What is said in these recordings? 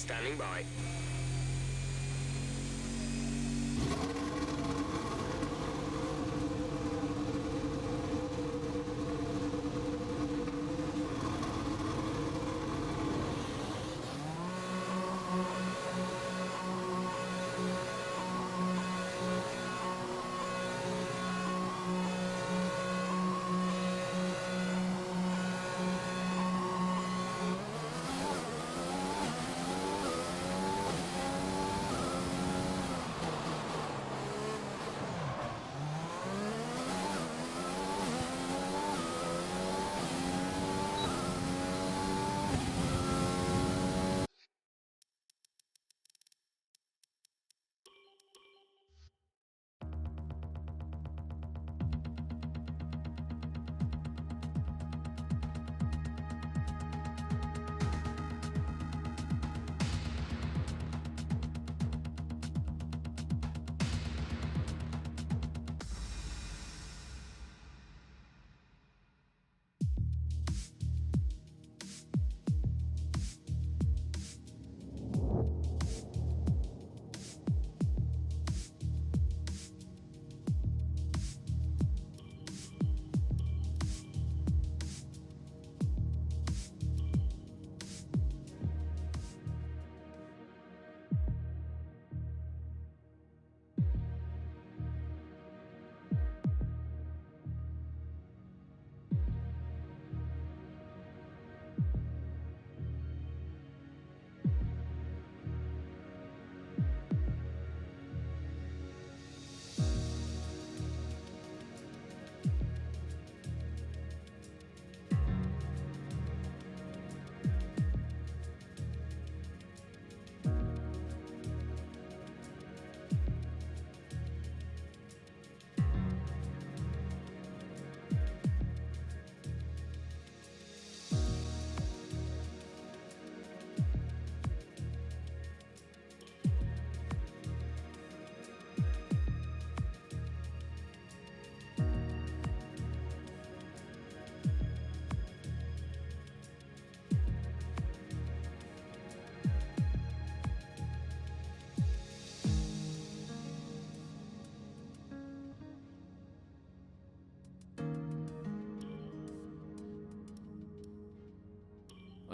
standing by.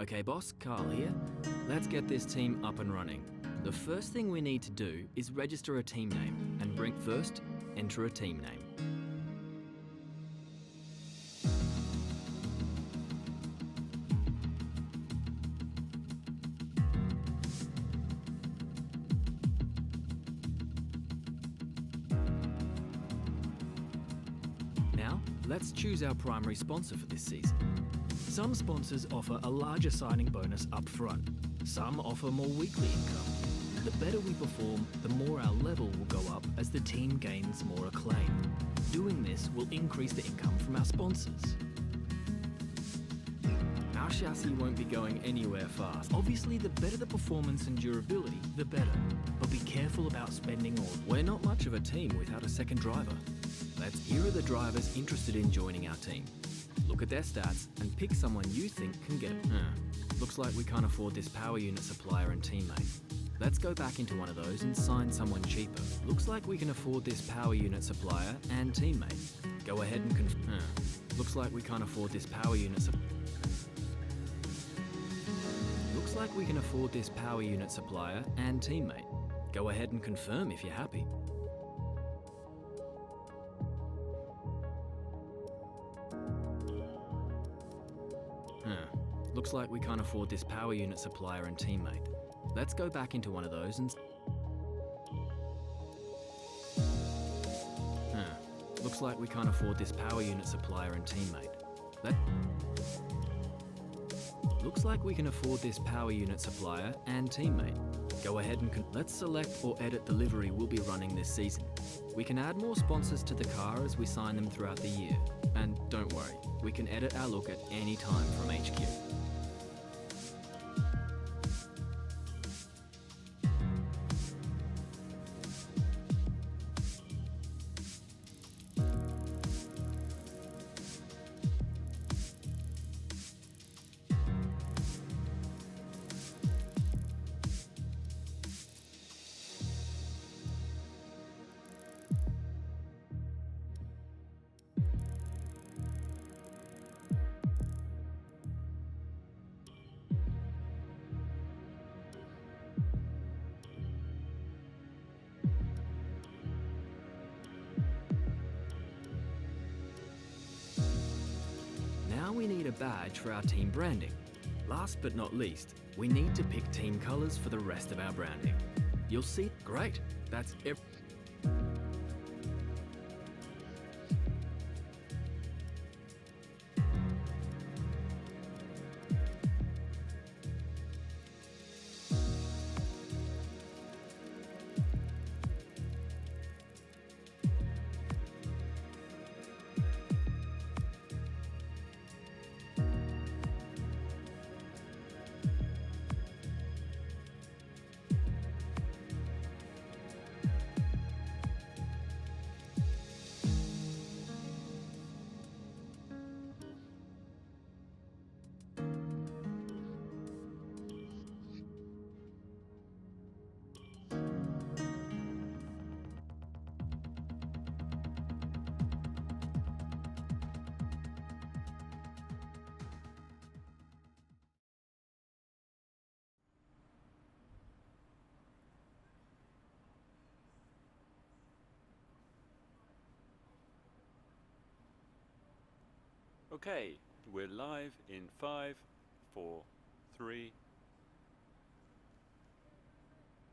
Okay boss, Carl here. Let's get this team up and running. The first thing we need to do is register a team name and first enter a team name. Now, let's choose our primary sponsor for this season. Some sponsors offer a larger signing bonus up front. Some offer more weekly income. The better we perform, the more our level will go up as the team gains more acclaim. Doing this will increase the income from our sponsors. Our chassis won't be going anywhere fast. Obviously, the better the performance and durability, the better. But be careful about spending all. We're not much of a team without a second driver. Here are the drivers interested in joining our team. Look at their stats and pick someone you think can get it. Looks like we can't afford this power unit supplier and teammate. Let's go back into one of those and sign someone cheaper. Looks like we can afford this power unit supplier and teammate. Go ahead and confirm. Looks like we can't afford this power unit Looks like we can afford this power unit supplier and teammate. Go ahead and confirm if you're happy. Looks like we can't afford this power unit supplier and teammate. Let's go back into one of those and... Looks like we can't afford this power unit supplier and teammate. Looks like we can afford this power unit supplier and teammate. Go ahead and let's select or edit the livery we'll be running this season. We can add more sponsors to the car as we sign them throughout the year. And don't worry, we can edit our look at any time from HQ. Now we need a badge for our team branding. Last but not least, we need to pick team colours for the rest of our branding. You'll see. Great. That's it. Okay, we're live in 5, 4, 3.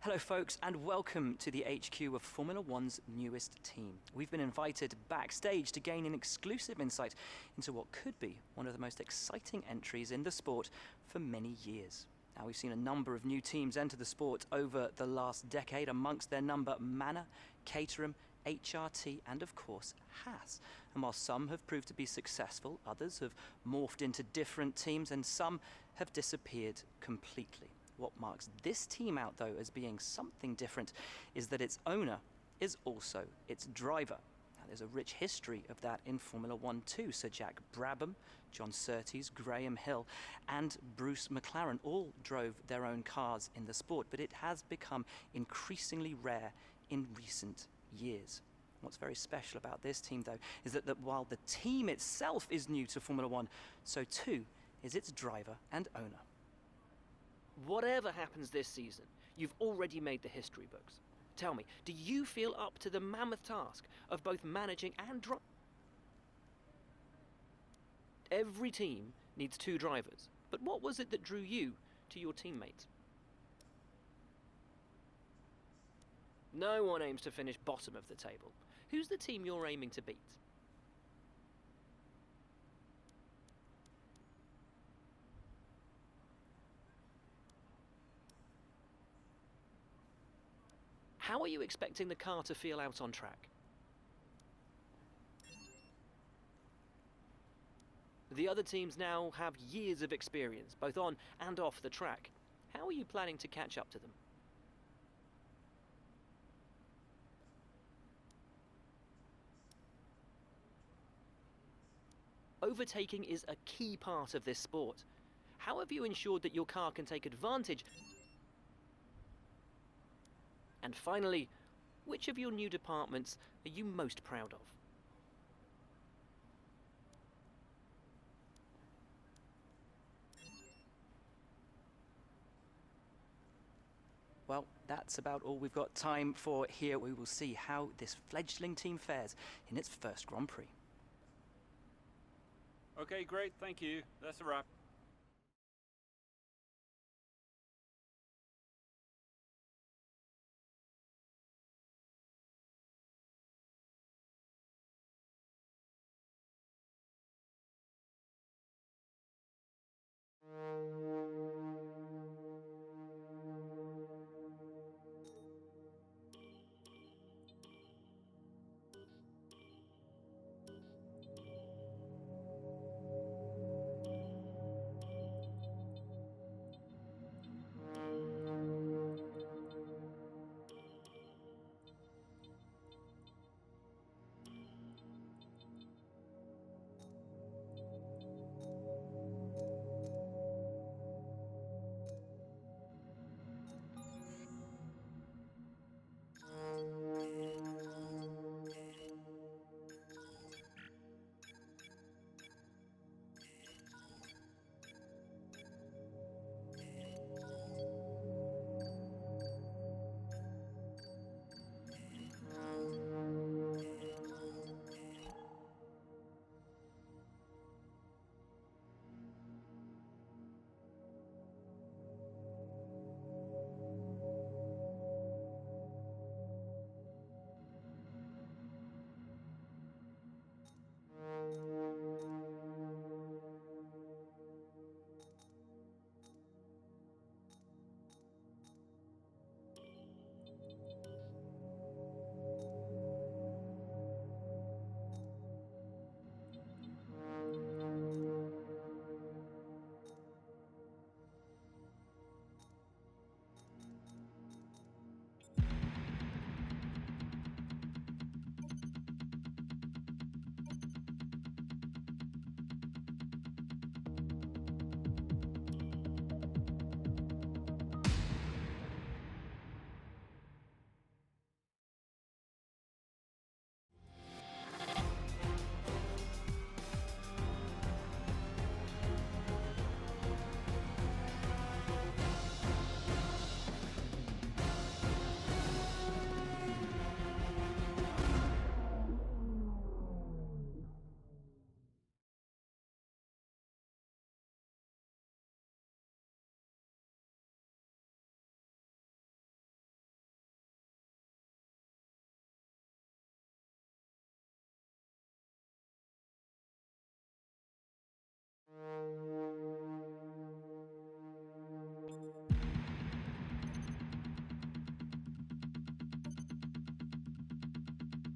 Hello folks, and welcome to the HQ of Formula One's newest team. We've been invited backstage to gain an exclusive insight into what could be one of the most exciting entries in the sport for many years. Now, we've seen a number of new teams enter the sport over the last decade, amongst their number Manor, Caterham, HRT and of course Haas. And while some have proved to be successful, others have morphed into different teams and some have disappeared completely. What marks this team out though as being something different is that its owner is also its driver. Now, there's a rich history of that in Formula One too. Sir Jack Brabham, John Surtees, Graham Hill and Bruce McLaren all drove their own cars in the sport, but it has become increasingly rare in recent years. What's very special about this team though is that while the team itself is new to Formula One, so too is its driver and owner. Whatever happens this season, you've already made the history books. Tell me, do you feel up to the mammoth task of both managing and driving? Every team needs two drivers, but what was it that drew you to your teammates? No one aims to finish bottom of the table. Who's the team you're aiming to beat? How are you expecting the car to feel out on track? The other teams now have years of experience, both on and off the track. How are you planning to catch up to them? Overtaking is a key part of this sport. How have you ensured that your car can take advantage? And finally, which of your new departments are you most proud of? Well, that's about all we've got time for here. We will see how this fledgling team fares in its first Grand Prix. Okay, great, thank you. That's a wrap.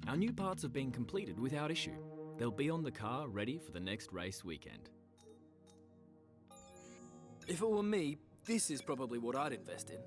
Our new parts have been completed without issue. They'll be on the car ready for the next race weekend. If it were me, this is probably what I'd invest in.